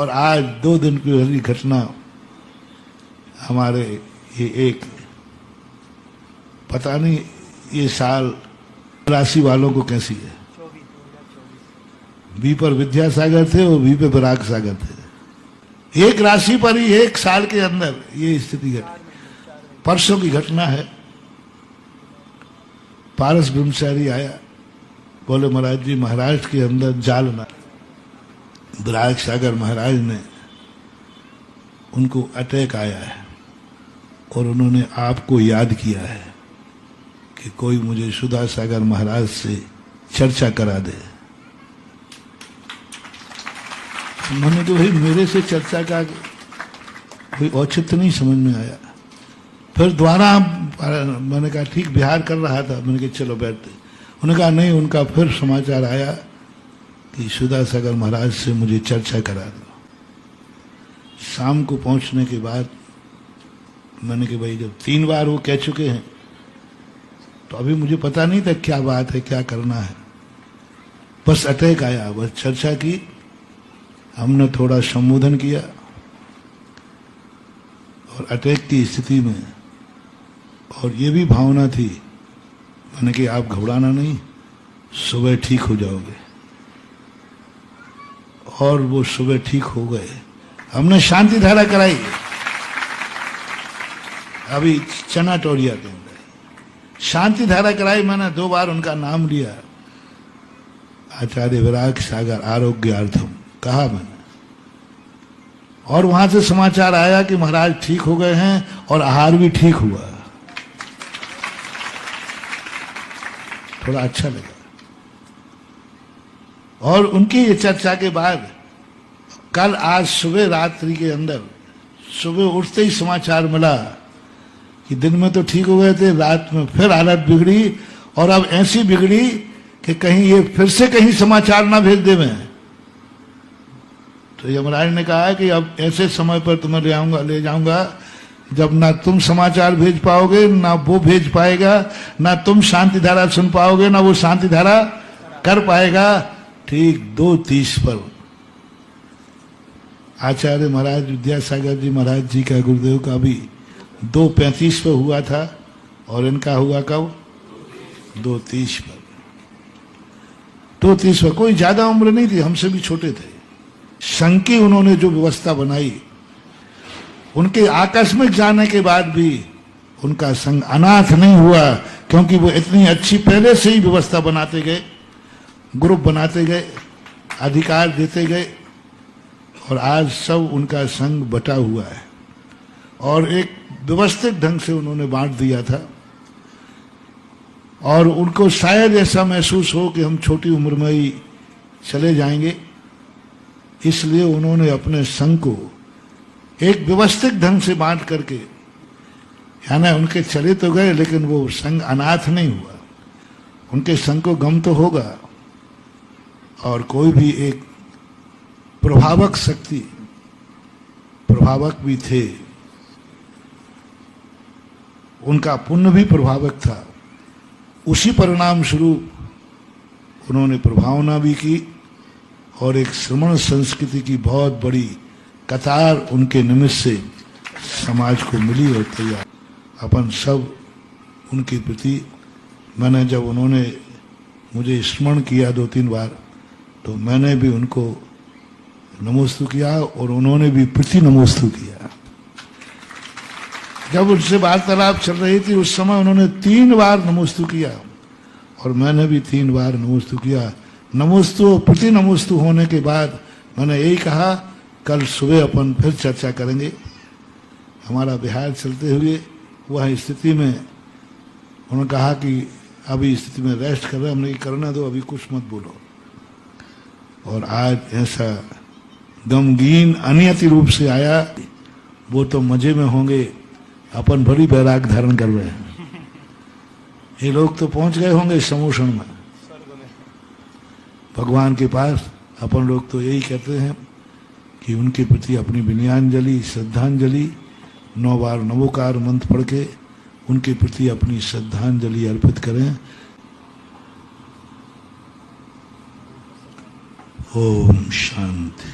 और आज 2 दिन की पहली घटना हमारे ये एक पता नहीं ये साल राशि वालों को कैसी है। बी पर विद्यासागर थे और बी पे विराग सागर थे। एक राशि पर ही 1 साल के अंदर ये स्थिति घटी। परसों की घटना है। पारस ब्रह्मचारी आया, बोले महाराज जी महाराष्ट्र के अंदर जालना, विराग सागर महाराज ने उनको अटैक आया है और उन्होंने आपको याद किया है कि कोई मुझे सुधा सागर महाराज से चर्चा करा दे। मैंने तो भाई मेरे से चर्चा का कोई औचित्य नहीं समझ में आया। फिर दोबारा मैंने कहा ठीक बिहार कर रहा था, मैंने कहा चलो बैठते। उन्होंने कहा नहीं, उनका फिर समाचार आया कि सुधा सागर महाराज से मुझे चर्चा करा दो। शाम को पहुंचने के बाद मैंने कहा भाई जब 3 बार वो कह चुके हैं तो अभी मुझे पता नहीं था क्या बात है, क्या करना है। बस अटैक आया, बस चर्चा की, हमने थोड़ा संबोधन किया और अटैक की स्थिति में और ये भी भावना थी, मैंने कहा आप घबराना नहीं, सुबह ठीक हो जाओगे। और वो सुबह ठीक हो गए। हमने शांति धारा कराई अभी चना टोरिया के अंदर शांति धारा कराई। मैंने 2 बार उनका नाम लिया, आचार्य विराग सागर आरोग्यार्थम कहा मैंने, और वहां से समाचार आया कि महाराज ठीक हो गए हैं और आहार भी ठीक हुआ। थोड़ा अच्छा लगा। और उनकी ये चर्चा के बाद कल आज सुबह रात्रि के अंदर सुबह उठते ही समाचार मिला कि दिन में तो ठीक हो गए थे, रात में फिर हालत बिगड़ी और अब ऐसी बिगड़ी कि कहीं ये फिर से कहीं समाचार ना भेज दे। मैं तो यमराज ने कहा है कि अब ऐसे समय पर तुम्हें ले जाऊंगा जब ना तुम समाचार भेज पाओगे, ना वो भेज पाएगा, ना तुम शांति धारा सुन पाओगे, ना वो शांति धारा कर पाएगा। ठीक 2:30 पर आचार्य महाराज विद्यासागर जी महाराज जी का गुरुदेव का भी 2:35 पर हुआ था और इनका हुआ कब? 2:30 पर। 2:30 पर। कोई ज्यादा उम्र नहीं थी, हमसे भी छोटे थे। संघ की उन्होंने जो व्यवस्था बनाई, उनके आकस्मिक जाने के बाद भी उनका संघ अनाथ नहीं हुआ, क्योंकि वो इतनी अच्छी पहले से ही व्यवस्था बनाते गए, ग्रुप बनाते गए, अधिकार देते गए और आज सब उनका संघ बटा हुआ है और एक व्यवस्थित ढंग से उन्होंने बांट दिया था। और उनको शायद ऐसा महसूस हो कि हम छोटी उम्र में ही चले जाएंगे, इसलिए उन्होंने अपने संघ को एक व्यवस्थित ढंग से बांट करके, यानी उनके चले तो गए लेकिन वो संघ अनाथ नहीं हुआ। उनके संघ को गम तो होगा और कोई भी एक प्रभावक शक्ति, प्रभावक भी थे, उनका पुण्य भी प्रभावक था। उसी परिणाम स्वरूप उन्होंने प्रभावना भी की और एक श्रमण संस्कृति की बहुत बड़ी कतार उनके निमित्त से समाज को मिली और तैयार। अपन सब उनके प्रति, मैंने जब उन्होंने मुझे स्मरण किया 2-3 बार तो मैंने भी उनको नमोस्तु किया और उन्होंने भी प्रति नमोस्तु किया। जब उनसे वार्तालाप चल रही थी उस समय उन्होंने 3 बार नमोस्तु किया और मैंने भी 3 बार नमोस्तु किया। नमोस्तु प्रति नमोस्तु होने के बाद मैंने यही कहा कल सुबह अपन फिर चर्चा करेंगे। हमारा बिहार चलते हुए वह स्थिति में उन्होंने कहा कि अभी स्थिति में रेस्ट कर रहे, हमने करना दो, अभी कुछ मत बोलो। और आज ऐसा गमगीन अनियति रूप से आया, वो तो मजे में होंगे, अपन बड़ी बैराग धारण कर रहे हैं। ये लोग तो पहुंच गए होंगे समोषण में भगवान के पास। अपन लोग तो यही कहते हैं कि उनके प्रति अपनी विनयाञ्जलि, श्रद्धांजलि 9 बार नमोकार मंत्र पढ़ के उनके प्रति अपनी श्रद्धांजलि अर्पित करें। ओम शांति।